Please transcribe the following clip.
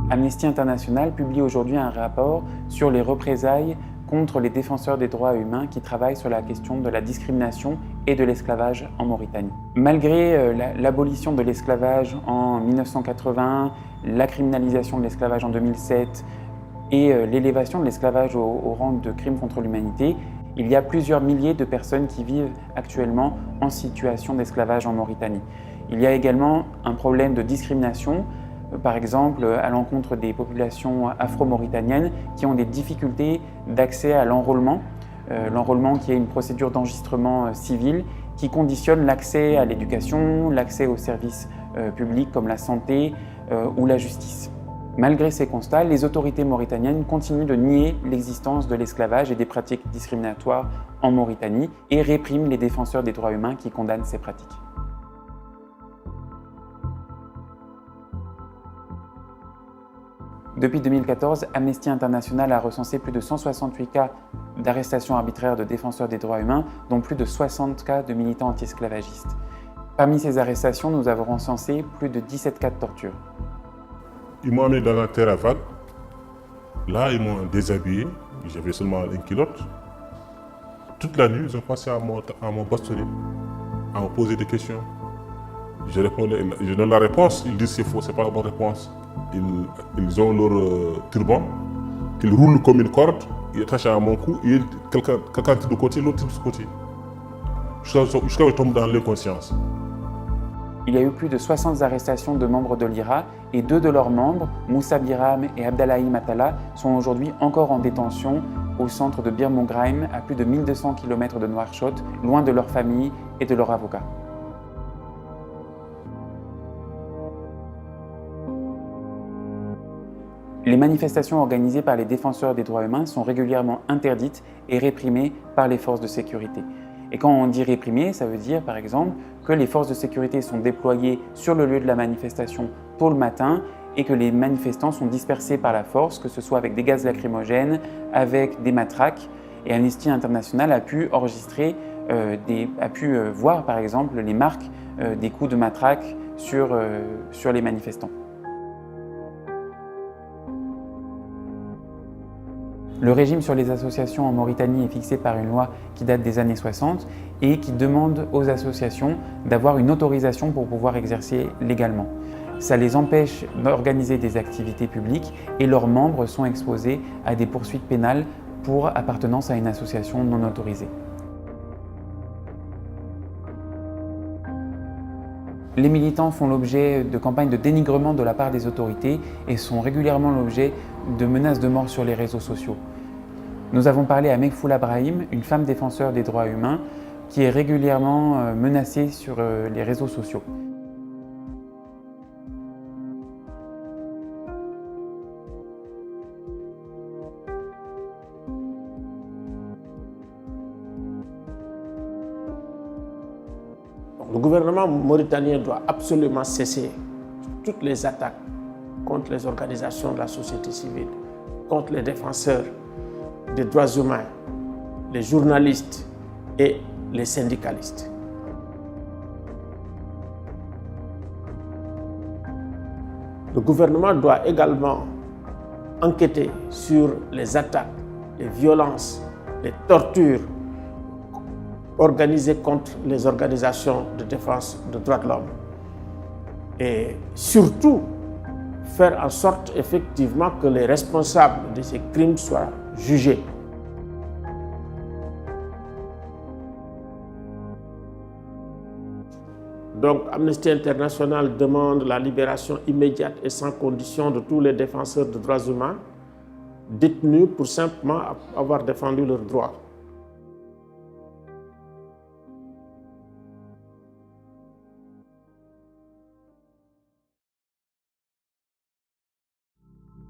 Amnesty International publie aujourd'hui un rapport sur les représailles contre les défenseurs des droits humains qui travaillent sur la question de la discrimination et de l'esclavage en Mauritanie. Malgré l'abolition de l'esclavage en 1981, la criminalisation de l'esclavage en 2007 et l'élévation de l'esclavage au rang de crime contre l'humanité, il y a plusieurs milliers de personnes qui vivent actuellement en situation d'esclavage en Mauritanie. Il y a également un problème de discrimination, par exemple à l'encontre des populations afro-mauritaniennes qui ont des difficultés d'accès à l'enrôlement. L'enrôlement qui est une procédure d'enregistrement civil qui conditionne l'accès à l'éducation, l'accès aux services publics comme la santé ou la justice. Malgré ces constats, les autorités mauritaniennes continuent de nier l'existence de l'esclavage et des pratiques discriminatoires en Mauritanie et répriment les défenseurs des droits humains qui condamnent ces pratiques. Depuis 2014, Amnesty International a recensé plus de 168 cas d'arrestations arbitraires de défenseurs des droits humains, dont plus de 60 cas de militants anti-esclavagistes. Parmi ces arrestations, nous avons recensé plus de 17 cas de torture. Ils m'ont amené dans la terre à vagues. Là, ils m'ont déshabillé. J'avais seulement une culotte. Toute la nuit, ils ont passé à mon bastonner, à me poser des questions. Je donne la réponse, ils disent c'est faux, c'est pas la bonne réponse. Ils ont leur turban, qu'ils roulent comme une corde, ils attachent à mon cou, et quelqu'un tire de côté, l'autre tire de ce côté. Jusqu'à ce que je tombe dans l'inconscience. Il y a eu plus de 60 arrestations de membres de l'IRA et 2 de leurs membres, Moussa Biram et Abdallahi Matala, sont aujourd'hui encore en détention au centre de Bir Mougraim, à plus de 1200 km de Nouakchott, loin de leur famille et de leurs avocats. Les manifestations organisées par les défenseurs des droits humains sont régulièrement interdites et réprimées par les forces de sécurité. Et quand on dit réprimer, ça veut dire par exemple que les forces de sécurité sont déployées sur le lieu de la manifestation tôt le matin et que les manifestants sont dispersés par la force, que ce soit avec des gaz lacrymogènes, avec des matraques. Et Amnesty International a pu enregistrer, voir par exemple les marques des coups de matraque sur les manifestants. Le régime sur les associations en Mauritanie est fixé par une loi qui date des années 60 et qui demande aux associations d'avoir une autorisation pour pouvoir exercer légalement. Ça les empêche d'organiser des activités publiques et leurs membres sont exposés à des poursuites pénales pour appartenance à une association non autorisée. Les militants font l'objet de campagnes de dénigrement de la part des autorités et sont régulièrement l'objet de menaces de mort sur les réseaux sociaux. Nous avons parlé à Megfoula Brahim, une femme défenseur des droits humains, qui est régulièrement menacée sur les réseaux sociaux. Le gouvernement mauritanien doit absolument cesser toutes les attaques contre les organisations de la société civile, contre les défenseurs des droits humains, les journalistes et les syndicalistes. Le gouvernement doit également enquêter sur les attaques, les violences, les tortures organisées contre les organisations de défense des droits de l'homme. Et surtout, faire en sorte effectivement que les responsables de ces crimes soient jugés. Donc Amnesty International demande la libération immédiate et sans condition de tous les défenseurs de droits humains détenus pour simplement avoir défendu leurs droits.